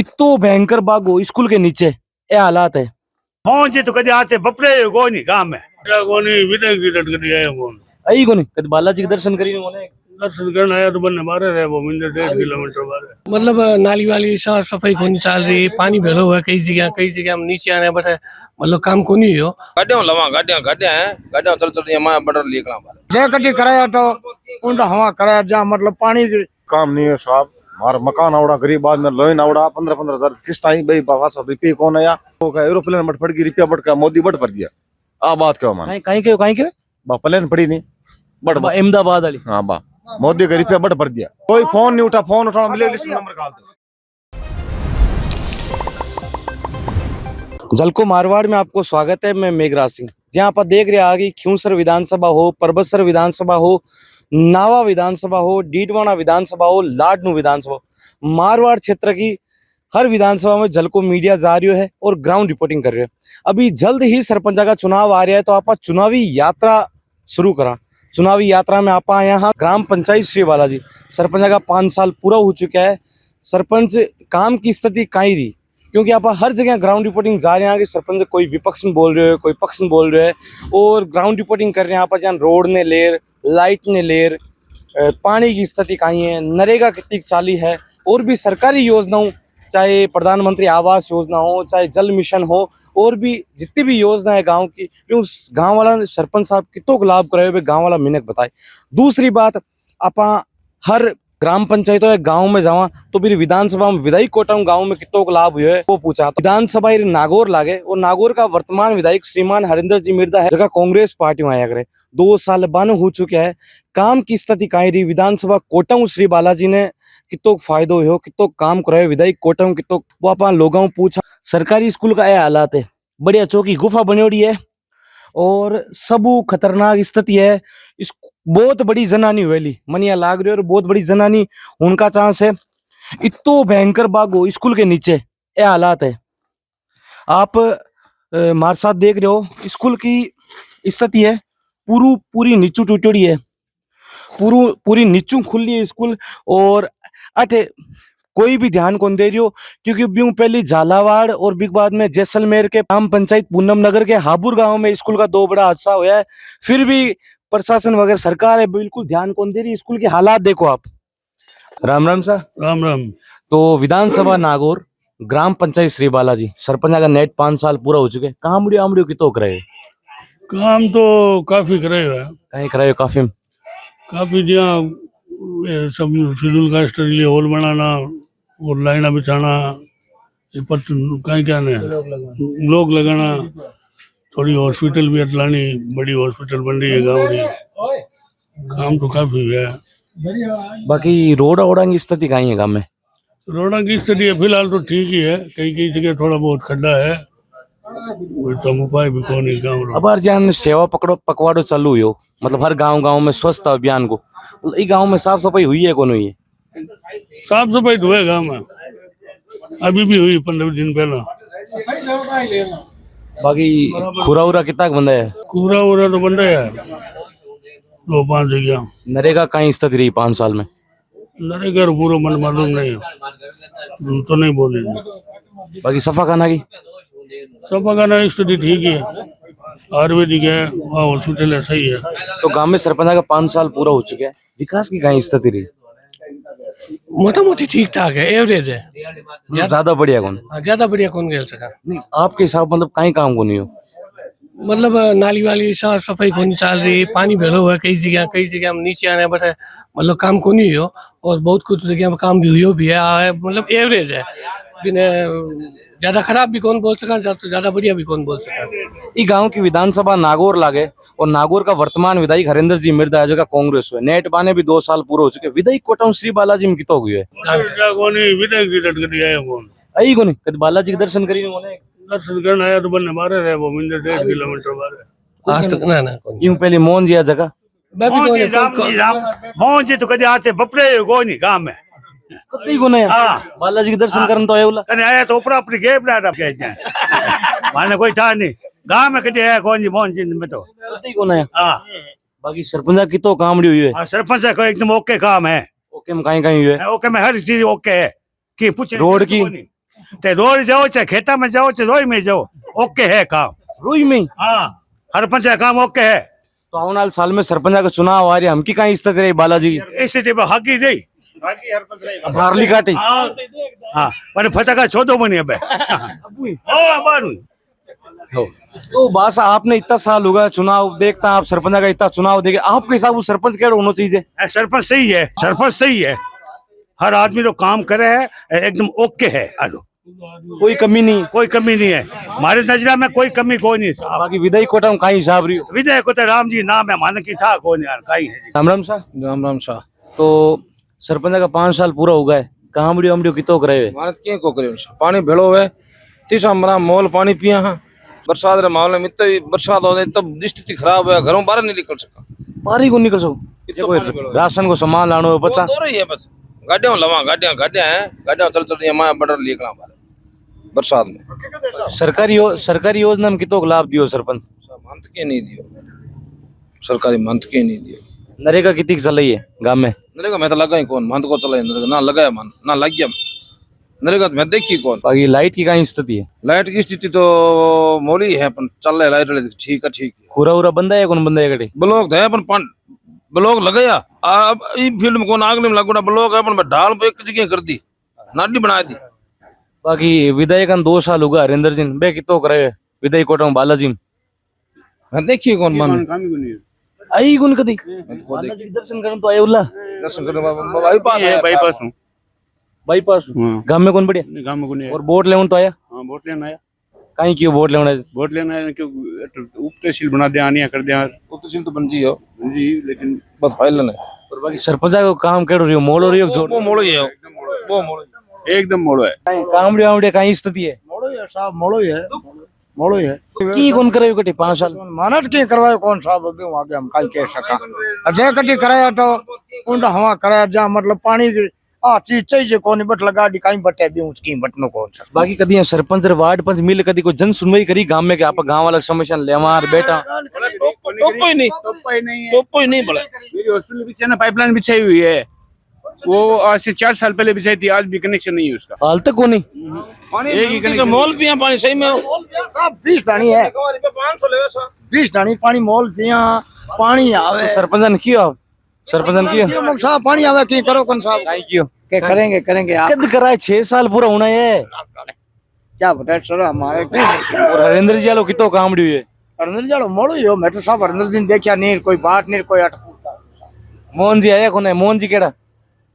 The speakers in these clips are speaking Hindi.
इतो भयंकर बागो स्कूल के नीचे ये हालात है। मोहन तो कभी आते बपरे कोनी गांव में कोनी विदेश की लटक दिया है कौन आई को नहीं कद बालाजी के दर्शन करी उन्होंने। दर्शन करना आया तो बन्ने मारे रहे वो मिंदे 1.5 किलोमीटर बारे मतलब नाली वाली साफ सफाई कोनी चल रही, पानी भेलो हुआ कई जगह हम नीचे आने बट मतलब काम कोनी हो गाड़ियां लवा गाड़ियां हैं गाड़ियां चल यहां बटर निकला बारे जे कटी कराया तो उंडा हवा कराया जा मतलब पानी काम नहीं है साहब। हमारा मकान आवड़ा गरीब आदमी लोन आवड़ा 15-15 हजार किस्त आई भाई बाबा सब रुपये कौन आया तो एरोप्लेन बट पड़ गई रुपया बट का मोदी बट भर दिया। आ बात क्यों मान कहीं के बा प्लेन पड़ी नहीं बट अहमदाबाद वाली। हाँ बा मोदी का रुपया बट भर दिया। कोई फोन नहीं उठा, फोन उठाना मिले लिस्ट नंबर डाल दो। जलको मारवाड़ में आपको स्वागत है। मैं मेघराज सिंह। जहाँ आप देख रहे आगे खियूसर विधानसभा हो, परबतसर विधानसभा हो, नावा विधानसभा हो, डीडवाना विधानसभा हो, लाडनू विधानसभा हो, मारवाड़ क्षेत्र की हर विधानसभा में जलको मीडिया जा रही है और ग्राउंड रिपोर्टिंग कर रहे हैं। अभी जल्द ही सरपंच का चुनाव आ रहा है तो आप चुनावी यात्रा शुरू करा। चुनावी यात्रा में आप यहाँ ग्राम पंचायत श्री बालाजी सरपंच का 5 साल पूरा हो चुका है। सरपंच काम की स्थिति कहीं रही क्योंकि आप हर जगह ग्राउंड रिपोर्टिंग जा रहे हैं कि सरपंच कोई विपक्ष में बोल रहे हो, कोई पक्ष में बोल रहे हैं और ग्राउंड रिपोर्टिंग कर रहे हैं। आप जहाँ रोड ने लेर, लाइट ने लेर, पानी की स्थिति कहीं है, नरेगा कितनी चाली है और भी सरकारी योजनाओं चाहे प्रधानमंत्री आवास योजना हो, चाहे जल मिशन हो और भी जितनी भी योजना है गांव की, उस गांव वाला सरपंच साहब कितो लाभ कराए हुए गांव वाला मिनक बताए। दूसरी बात आप हर ग्राम पंचायतों या गांव में जावा तो फिर विधानसभा में विधायक कोटा गांव में कितो लाभ हुए है वो पूछा। तो विधानसभा नागौर लागे और नागौर का वर्तमान विधायक श्रीमान हरिंदर जी मिर्दा है जगह कांग्रेस पार्टी में आया करे। 2 साल बन हो चुके हैं, काम की स्थिति कहीं रही। विधानसभा कोटा श्री बालाजी ने कितो फायदो हो, कितो काम कराए विधायक कोटा कितो वो आप लोगों पूछा। सरकारी स्कूल का यह हालात है, बढ़िया चौकी गुफा बनी है और सब खतरनाक स्थिति है। इस बहुत बड़ी जनानी हुएली मनिया लाग रही है और बहुत बड़ी जनानी उनका चांस है। इतो भयंकर बागो स्कूल के नीचे ये हालात है। आप हमारे साथ देख रहे हो स्कूल की स्थिति है पूरी नीचू टूटी है, पूरी नीचू खुली है स्कूल और अटे कोई भी ध्यान कौन दे रही हो क्योंकि ब्यूं पहली झालावाड़ और बिग बाद में जैसलमेर के ग्राम पंचायत पूनम नगर के हाबुर गांव में स्कूल का 2 बड़ा हादसा हुआ है। फिर भी प्रशासन वगैरह सरकार है बिल्कुल ध्यान कौन दे रही। स्कूल के हालात देखो आप। राम राम सर। राम राम। तो विधानसभा नागौर, ग्राम पंचायत श्री बालाजी सरपंच का नेट 5 साल पूरा हो चुके। कहाँ मुड़ियो की तो करे काम तो काफी करे है, कहीं कराए काफी जहाँ सब शेड्यूल कास्ट के लिए हॉल बनाना और लाइना बिछाना, ये पत कहीं क्या नहीं लोग लगाना, थोड़ी हॉस्पिटल भी अटलानी, बड़ी हॉस्पिटल बन रही है गाँव की। काम तो काफी है। बाकी रोड वोड़ा की स्थिति कहीं है गाँव में? रोडा की स्थिति फिलहाल तो ठीक ही है, कई जगह थोड़ा बहुत खड्डा है, तो उपाय भी कौन है गाँव। अब हर जन सेवा पकवाड़ो चालू हुई हो, मतलब हर गांव में स्वच्छता अभियान को गांव में साफ सफाई हुई है कौन हुई है? साफ सफाई तो है गाँव में, अभी भी हुई 15 दिन पहला। बाकी खुरा कितना बंदा है? कूड़ा वूरा तो बंदा है 2-5 जगह। नरेगा कहीं स्थिति रही 5 साल में? नरेगा पूरा मन मालूम नहीं है तो नहीं बोलेंगे। बाकी सफा खाना की स्थिति ठीक है, आयुर्वेदिक है, हॉस्पिटल है, सही है। तो गांव में सरपंच का 5 साल पूरा हो चुका है, विकास की कहीं स्थिति रही? मोटा मोटी ठीक ठाक है, एवरेज है। ज्यादा बढ़िया कौन गेल सका नहीं आपके हिसाब मतलब कहीं काम को नहीं हो? मतलब नाली वाली साफ सफाई कोनी चल रही, पानी भेलो हुआ कई जगह हम नीचे आने बट मतलब काम कोनी हो और बहुत कुछ जगह में काम भी हुई भी है, मतलब एवरेज है। ज्यादा खराब भी कौन बोल सका, ज्यादा बढ़िया भी कौन बोल सका। ये गांव की विधानसभा नागौर लागे और नागौर का वर्तमान विधायक हरिंदर जी मिर्दा है जो कांग्रेस है। नेट बाने भी 2 साल पूरे हो चुके। विधायक कोटा श्री बालाजी में कितो हुई है? विधायक की लटक दिया है कौन आई को नहीं कद बालाजी के दर्शन करी दर्शन करना आया तो बन्ने मारे रहे वो मिंदे 1.5 किलोमीटर बारे आज तक ना यूं पहले मोहन जी जगह मोहन जी तो कभी आते बपरे कोनी गाँव में कतई को नहीं बालाजी के दर्शन करन तो आया तो ऊपर अपनी गेप ना माने कोई था नहीं गाँव में कभी आया कौन जी मोहन जी में तो कतई को नहीं। बाकी सरपंच की तो कामड़ी हुई है? सरपंच का एकदम ओके काम है। ओके में कहीं हुई है? ओके में हर चीज ओके है कि पूछ रोड की ते रोज जाओ चाहे खेता में जाओ चाहे रोई में जाओ, ओके है काम। रोई में ही? हाँ, सरपंच का काम ओके है। तो आने वाले साल में सरपंच का चुनाव आ रही है, हम की कहीं स्थिति रही बालाजी की स्थिति में हकी नहीं। भारली काटी हाँ, पर फटाका छोड़ो बनी अब ओ बारू तो बासा आपने इतना साल होगा चुनाव देखता, आप सरपंच का इतना चुनाव देखे, आपके हिसाब से सरपंच क्या होना चाहिए? सरपंच सही है, सरपंच सही है, हर आदमी जो काम करे है एकदम ओके है। आलो कोई कमी नहीं, कोई कमी नहीं है, हमारे नजरा में कोई कमी कोई नहीं। बाकी विदाई कोटा में कहीं हिसाब रही हो? विजय को तो राम जी नाम है, मान की था कोई नहीं कहीं है। राम राम शाह। राम राम शाह तो सरपंच का 5 साल पूरा हो गए, कहाँ बड़ी अमड़ी कितो करे हुए? भारत के को करे पानी भेड़ो है, तीसरा मरा मोल पानी पिया है। बरसात रे मामले में तो बरसात हो जाए तब स्थिति खराब है, घरों बाहर नहीं निकल सका। बारी को निकल सको, राशन को सामान लाना हो बचा हो रही है बस, गाड़ियां लवा गाड़ियां हैं, गाड़ियां चल माया बटर लेकला बाहर बरसात में। सरकारी योजना में कितो लाभ दियो सरपंच? मंथ के नहीं दियो, सरकारी मंथ के नहीं दियो। नरेगा कितनी चल रही है गांव में? नरेगा मैं तो लगा ही कौन, मंथ को चला नरेगा ना लगाया मन ना लग गया नरेगा, तो मैं देखी कौन। बाकी लाइट की कहीं स्थिति है? लाइट की स्थिति तो मोली है, पर चल रहा लाइट ठीक है। पूरा पूरा बंदा है, कौन बंदा है कटे? ब्लॉक है अपन ब्लॉक लगाया, अब ई फील्ड में कौन आगले में लगुना ब्लॉक है, अपन ढाल पे एक जगह कर दी, नाडी बना दी। बाकी विधायक 2 साल होगा हरिंदर जी बे कितो करे विधायक कोटा में बालाजी में? मैं देखिए कौन मन आई गुन कदी बालाजी के दर्शन करन तो आए उल्ला दर्शन करने बाईपास है, बाईपास हूँ, बाईपास गांव में कौन बढ़िया गाँव में कोनी और वोट लेवन तो आया? हाँ, वोट लेना आया, कहीं क्यों वोट लेवन आया? वोट लेना है क्यों उप तहसील बना दिया, आनिया कर दिया उपतहसील तो बन जी हो जी, लेकिन बस फाइल है। और बाकी सरपंच का काम केड़ो रियो मोल हो रियो जोड़ वो मोड़ो ही है, वो मोड़ो एकदम मोड़ो है। कामड़ी आमड़ी कहीं स्थिति है? मोड़ो ही है साहब, मोड़ो ही है, मोड़ो ही है। की कौन करे कटे 5 साल? मानत की करवाए कौन साहब, अभी वहाँ आगे हम कहीं कह सका। अजय कटी कराया तो उंडा हवा कराया जहाँ मतलब पानी की चीज चाहिए कौन बट लगा दी कहीं बटे भी उसकी बटनो कौन सा। बाकी कदी सरपंच और वार्ड पंच मिल कदी कोई जन सुनवाई करी गांव में कि आप गांव वाला समस्या लेवार बेटा? टोपो ही नहीं बोला। मेरी हॉस्पिटल पीछे ना पाइपलाइन बिछाई हुई है, वो आज से 4 साल पहले बिछाई थी, आज भी कनेक्शन नहीं है उसका। हाल तक को नहीं एक ही कनेक्शन। मोल पिया पानी सही में साहब 20 डानी है, 20 डानी पानी मोल पिया पानी आवे। सरपंच ने किया, सरपंच ने किया साहब पानी आवे की करो कौन साहब कहीं कियो के करेंगे आप कद कराए 6 साल पूरा होना है क्या बता सर हमारे और हरिंदर जी वालों कितो कामड़ी हुई है? हरिंदर जालो मोड़ो ही हो, मैं तो साहब हरिंदर दिन देखा नहीं, कोई बात नहीं कोई मोहन जी आया कौन है? मोहन जी केड़ा?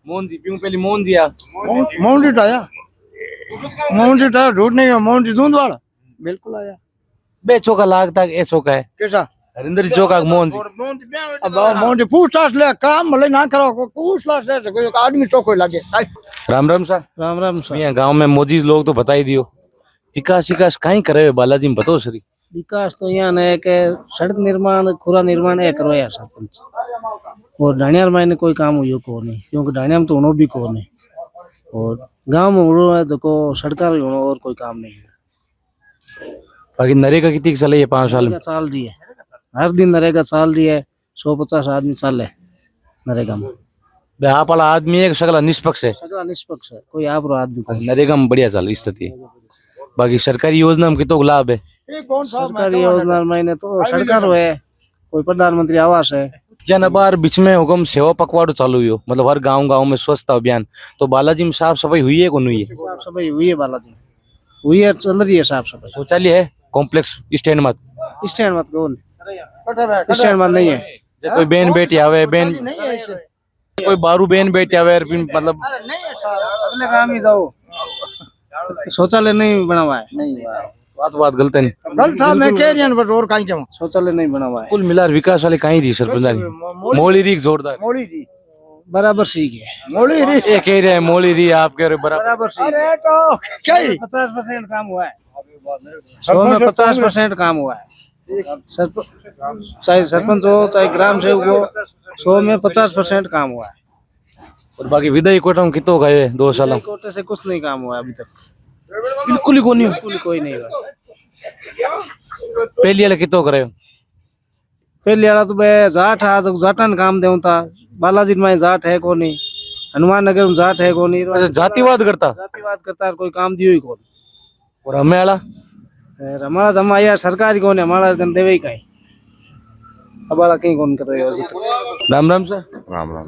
मोहन जी प्यूं पहली मोहन जी आ मोहन जी आया, मोहन जी आया ढूंढ नहीं, मोहन जी दूध वाला बिल्कुल आया। बे चौका लागता ए चौका है कैसा हरिंदर जी चौका मोहन जी अब मोहन जी पूछताछ ले काम भले ना करो, पूछताछ ले कोई आदमी चौको लगे। राम राम सा। राम राम सर। यहाँ गांव में मोजी लोग तो बता ही दियो, विकास कहीं करे हुए बालाजी में बताओ सरी? विकास तो यहाँ है कि सड़क निर्माण खुरा निर्माण है करवाया सरपंच, और ढाणियार मायने कोई काम हुई को नहीं, क्योंकि ढाणिया में तो होनो भी को नहीं, और गांव में उड़ो है देखो सड़कार होनो और कोई काम नहीं है। बाकी नरेगा कितनी चले ये 5 साल में? चाल रही है, हर दिन नरेगा चाल रही है, 150 आदमी चाल है नरेगा में। बे आप वाला आदमी एक सकला निष्पक्ष है, सगला निष्पक्ष है, कोई आप रो आदमी को। नरेगा में बढ़िया चल स्थिति है। बाकी सरकारी योजना में कितो लाभ है? सरकारी योजना मायने तो सरकार है, कोई प्रधानमंत्री आवास है। जन बार बीच में हुकम सेवा पखवाड़ो चालू हुई हो, मतलब हर गांव में स्वच्छता अभियान, तो बालाजी में साफ सफाई हुई है को नहीं है? साफ सफाई हुई है बालाजी, हुई है, चल रही है साफ सफाई। शौचालय है कॉम्प्लेक्स स्टैंड मत स्टैंड मत कौन स्टैंड मत नहीं है। कोई बहन बेटी आवे बहन कोई बारू बहन बेटी आवे मतलब अगले काम ही जाओ, शौचालय नहीं बना हुआ है। नहीं बात गलत है नहीं, गलत था मैं कह रही हूं बस और कहीं के शौचालय नहीं बना हुआ है। कुल मिला विकास वाले कहीं रही सरपंच मोली री जोरदार मोड़ी जी बराबर सीख है, मोड़ी री ये कह रहे हैं मोली री, आप कह रहे हो बराबर। बराबर सीख। अरे तो क्या ही 50% काम हुआ है, 100 में 50% काम हुआ है। चाहे सरपंच हो चाहे ग्राम सेवक हो, 100 में 50% काम हुआ है। और बाकी विदाई कोटा में कितो गए 2 साल? कोटे से कुछ नहीं काम हुआ अभी तक, बिल्कुल ही कोनी बिल्कुल कोई नहीं हुआ। पहली वाले कितो करे? पहले वाला तो बे जाट है, तो जाटन काम देऊ था, बालाजी में जाट है को नहीं, हनुमान नगर में जाट है कौन अच्छा, जातिवाद करता जातिवाद करता है, कोई काम दियो ही कौन और हमें आला हमारा तो हम आया सरकारी कौन है, हमारा जन देवे ही कहीं हमारा कहीं कौन कर रहे हो। राम राम सर। राम राम।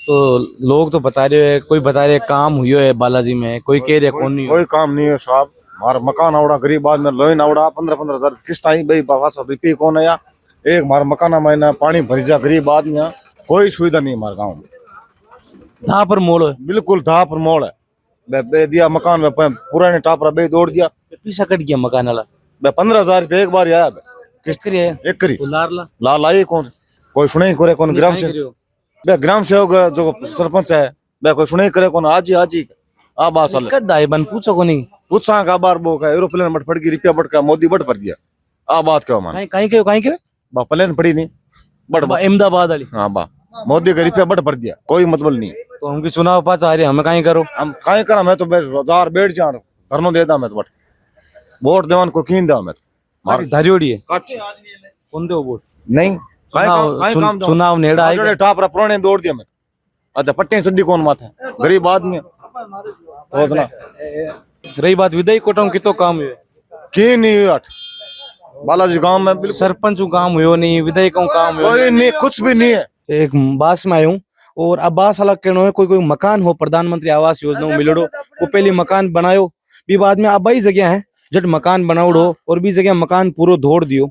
तो लोग तो बता रहे हैं, कोई बता रहे हैं काम हुई है बालाजी में, कोई कह रहे कौन नहीं हुआ। कोई काम नहीं है साहब, हमारा मकान आवड़ा गरीब आदमी लोन आवड़ा 15-15 हजार किस्त आई भाई पापा सब रुपये कौन है या एक हमारा मकान महीना पानी भर जा गरीब आदमी कोई सुविधा नहीं हमारे गाँव में। धा पर मोल है, बिल्कुल धा पर मोड़ है। बे दिया मकान में पुराने टापरा बे दौड़ दिया, पीछा कट गया मकान वाला। 15,000 रुपये एक बार आया किस्त करिए एक करी लारला लाल आई कौन, कोई सुनाई करे कौन ग्राम से बे ग्राम सेवक जो सरपंच है बे कोई सुनाई करे कौन आज ही आ बात साल कद आए बन पूछो को नहीं उत्साह का बार वो का एरोप्लेन बट पड़ गई रुपया बट का मोदी बट भर दिया आ बात क्यों मान कहीं के बा प्लेन पड़ी नहीं बट अहमदाबाद वाली। हाँ बा मोदी का रुपया बट भर दिया कोई मतलब नहीं। तो हमकी चुनाव पास आ रहे हमें कहीं करो, हम कहीं करा मैं तो हजार बैठ जा घर दे दा मैं तो बट वोट देवन को कीन दा मैं तो धरियोड़ी है कौन दे वोट नहीं चुनाव नेड़ा आएगा टापरा पुराने दौड़ दिया मैं। अच्छा पट्टी सड्डी कौन माथा है गरीब आदमी है रही बात विदाई कोटों की तो काम हुए की नहीं हुई अठ बालाजी गांव में बिल्कुल सरपंच काम हुयो नहीं, विधायक काम हुयो कोई नहीं कुछ भी नहीं है। एक बास में आयो और अब बास अलग कहनो है कोई मकान हो प्रधानमंत्री आवास योजना में मिलड़ो वो पहले मकान बनायो भी बाद में अब बई जगह है जट मकान बनाउड़ो और भी जगह मकान पूरो दौड़ दियो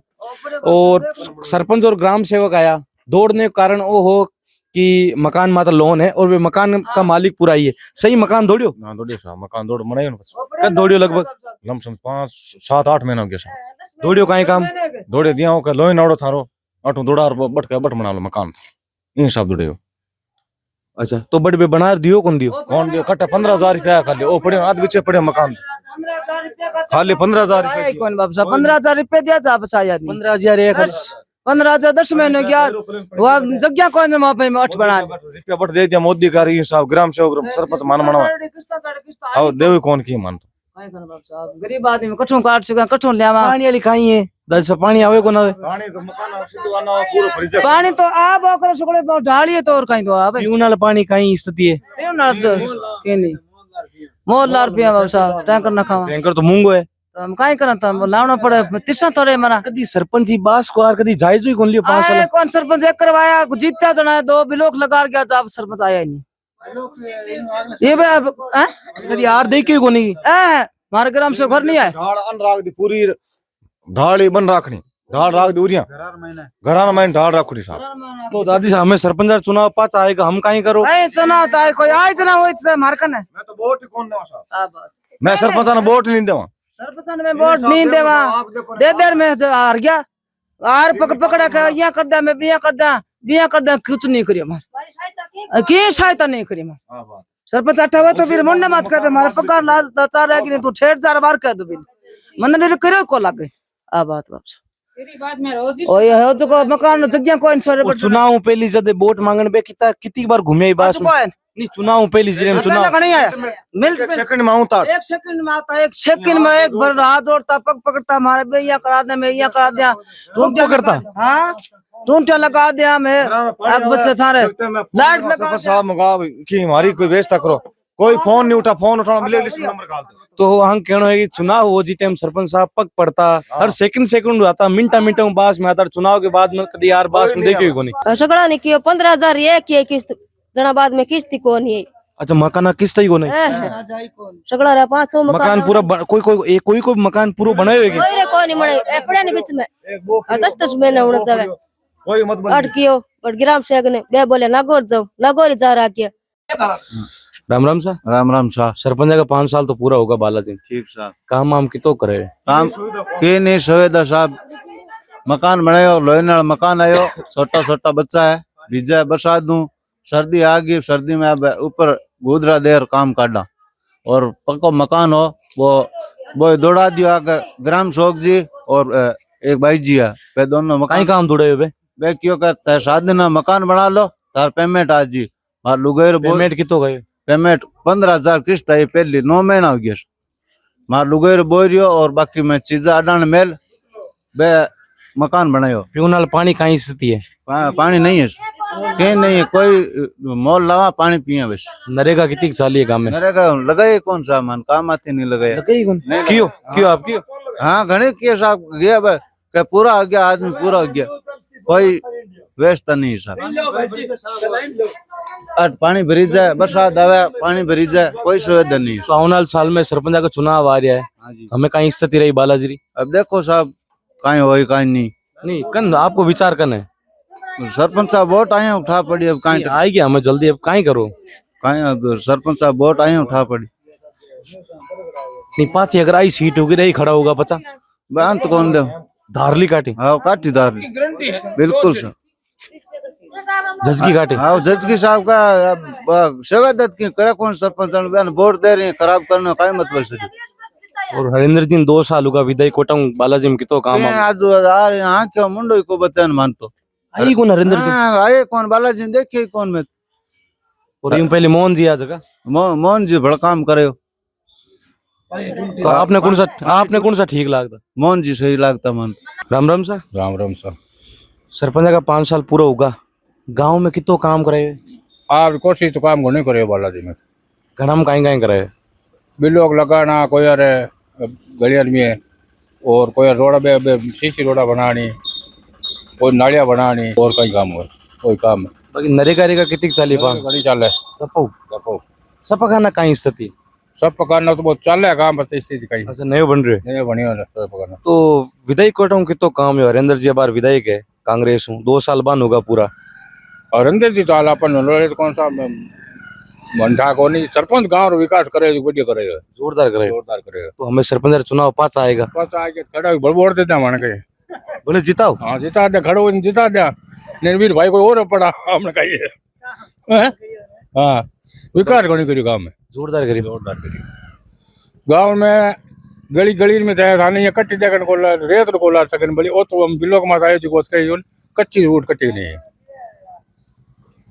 और सरपंच और ग्राम सेवक आया दौड़ने के कारण वो हो कि मकान माता लोन है और वे मकान का मालिक पूरा ही है। सही मकान दौड़ियो ना दौड़ियो साहब मकान दौड़ बनायो ना कब दौड़ियो लगभग लमसम 5-7-8 महीना हो गया साहब दौड़ियो काई काम दौड़े दिया हो के लोई नाड़ो थारो अटू दौड़ा बट के बट बना लो मकान इन सब दौड़ियो। अच्छा तो बड़े बना दियो कौन दियो कौन दियो कट्टा 15,000 रुपया खाली ओ पड़े आध बिचे पड़े मकान खाली 15,000 रुपया कौन बाप साहब 15,000 रुपये दिया जा बचाया 15,000 एक 15,000 10 महीने गया वो जगह कौन वहाँ पे में 8 बना रुपया बट दे दिया मोदी का रही साहब ग्राम सेवक सरपंच मान मनवा आओ देवे कौन की मान गरीब आदमी कठों काट सका कठों लेवा पानी वाली खाई है दल से पानी आवे को ना आवे पानी तो मकान सीधो आना पूरा भरी जा पानी तो आ बोकर सुकड़े ढालिए तो और कहीं तो आ भाई पीने वाला पानी कहीं स्थिति है क्यों ना तो के नहीं मोल लार रुपया बाप साहब टैंकर ना खावा टैंकर तो महंगो है तो हम काई करन तो लावना पड़े तिसा थोड़े मना कदी सरपंच ही बास को आर कदी जायज हुई कौन लियो 5 आए साल कौन सरपंच एक करवाया जीतता जना 2 बिलोक लगा गया जब सरपंच आया ही नहीं ये बे कदी आर दे के को नहीं हमारे ग्राम से घर नहीं आए ढाल अन राख दी पूरी ढाल ही बन राखनी ढाल राख दी उरिया घराना में ढाल राखुड़ी साहब तो दादी साहब हमें सरपंच चुनाव पास आएगा हम काई करो ऐ सुना होता है कोई आए जना होई तो मारकन है मैं तो वोट ही कौन देवा साहब मैं सरपंच ने वोट नहीं देवा सरपंच में वोट नहीं देवा दे देर में हार गया आर पकड़ा के यहाँ कर दे मैं बिया कर दे कुछ नहीं करियो मार की सहायता नहीं करी मार सरपंच अट्ठा हुआ तो फिर मुंडा मत कर हमारा पगार लाल चार है कि नहीं तू ठेठ जार बार कर दो बिन मन ने करो को लगे आ बात वापस ओ ये है जो मकान जगह कोई सर चुनाव पहली जद वोट मांगने बे कितनी बार घूमे बास में नहीं चुनाव पहली जिले चुनाव नहीं आया मिल सेकंड में आऊं एक सेकंड में आता एक सेकंड में एक बार हाथ जोड़ता पग पकड़ता हमारे बे यहाँ करा दे मैं यहाँ करा दिया टूट पकड़ता हाँ टूंटिया लगा दिया मैं अब बच्चे थारे लाइट लगा साहब मंगा की हमारी कोई व्यवस्था करो कोई फोन नहीं उठा फोन उठाना मिले लिस्ट नंबर डाल दो तो हम कहना है कि चुनाव हो जी टाइम सरपंच साहब पग पड़ता हर सेकंड आता मिनटा में बास में आता चुनाव के बाद में कदी यार बास में देखियो को नहीं सगड़ा ने किया 15,000 ये किया किस्त जना बाद में किस्त कौन है अच्छा मकान किस्त ही को नहीं सगड़ा रे 500 मकान पूरा कोई मकान पूरा बनाए हुए कोई रे कौन नहीं बनाए पड़े ने बीच में और 10 महीने होने जावे कोई मत बन अटकियो बट ग्राम से अगने बे बोले नागौर जाओ नागौर जा रहा किया राम राम सा राम राम साहब सरपंच का 5 साल तो पूरा होगा बालाजी ठीक साहब काम हम कितो करे काम के नहीं सुविधा साहब मकान बनायो लोहनाल मकान आयो छोटा छोटा बच्चा है बीजा बरसात दू सर्दी आ गई सर्दी में अब ऊपर गुदरा देर काम काटा और पक्को मकान हो वो दौड़ा दियो आगे ग्राम शोक जी और एक भाई जी है वे दोनों मकान काम दौड़े हुए वे क्यों कहता है 7 दिन मकान बना लो तार पेमेंट आज जी मार लुगेर पेमेंट कितो गए पेमेंट 15,000 किस्त आई पहली 9 महीना हो गया मार लुगेर बोरियो और बाकी मैं चीजा अडान मेल बे मकान बनायो पीने वाला पानी कहीं स्थिति है पानी नहीं है कहीं नहीं है, कोई मोल लावा पानी पिए बस। नरेगा कितनी चाली है गांव में? नरेगा लगाए कौन सा मन काम आते नहीं लगाया। लगाई कौन? क्यों क्यों आप क्यों? हाँ घने किए साहब गया बस के पूरा हो गया, आदमी पूरा हो गया, कोई व्यस्त नहीं साहब। आज पानी भरी जाए, बरसात आवे पानी भरी जाए, कोई सुविधा नहीं। तो आने वाले साल में सरपंच का चुनाव आ रहा है, हाँ जी। हमें कहीं स्थिति रही बालाजी री? अब देखो साहब कहीं हो कहीं नहीं। नहीं कन आपको विचार करना है। सरपंच साहब वोट आए उठा पड़ी, अब कहीं आई गया हमें जल्दी, अब कहीं करो। कहीं सरपंच साहब वोट आए उठा पड़ी। नहीं पाची अगर आई सीट होगी रही खड़ा होगा पचा बयान तो कौन दे धारली काटी, हाँ काटी धारली बिल्कुल सर। झजकी काटी। हाँ जज की साहब का सेवादत की करे कौन सरपंच बयान वोट दे रहे हैं, खराब करने का मतलब सर। और हरिंदर जी 2 साल होगा विदाई कोटाऊं बालाजी में कितो काम आ आज हाँ क्या मुंडो को बतान मानतो आई कौन हरिंदर जी? आए कौन बालाजी ने देखे कौन में। और यूं पहले मोहन जी आ जगह मोहन जी बड़ा काम करे। तो आपने कौन सा ठीक लगता? मोहन जी सही लगता मन। राम राम सा। राम राम सा। सरपंच का 5 साल पूरा होगा, गांव में कितो काम करे? आप कोशिश तो काम नहीं करे बालाजी में। घना में कहीं करे? बिलोक लगाना, कोई अरे गलियार में, और कोई रोड़ा बे सीसी रोड़ा बनानी, कोई नालियाँ बनानी, और कहीं काम हुआ कोई काम है। बाकी नरेगा कितनी चाली पा गली चल है दपो सब खाना कहीं स्थिति सब पकाना तो बहुत चल रहा है काम, बस स्थिति कहीं अच्छा नए बन रहे नहीं बनी हो सब पकाना। तो विधायक कोटाऊं कितो काम है? हरिंदर जी बार विधायक है, कांग्रेस हूँ 2 साल बाद होगा पूरा। और अंदर जी तो हाल अपन लोड़े तो कौन सा मंडा को नहीं, सरपंच गांव रो विकास करे बढ़िया करेगा, जोरदार करे। जोरदार करेगा। तो हमें सरपंच चुनाव पास आएगा, बस आके खड़ा बड़ वोट देता मान के बोले जिताओ। हाँ जिता दे, खड़ो जिता दे। निर्वीर भाई को और पड़ा हमने कही है। हाँ विकास को नहीं करियो गाँव में, जोरदार करी। जोरदार करियो। गाँव में गली गली में जाए था नहीं कट्टी देखने को रेत को ला सकन बोली वो तो हम बिलो के माता आए जो कच्ची रोड कट्टी नहीं है।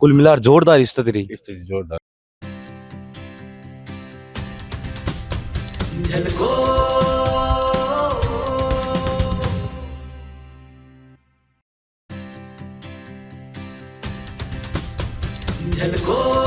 कुल मिलाकर जोरदार स्थिति रही। स्थिति जोरदार। झलको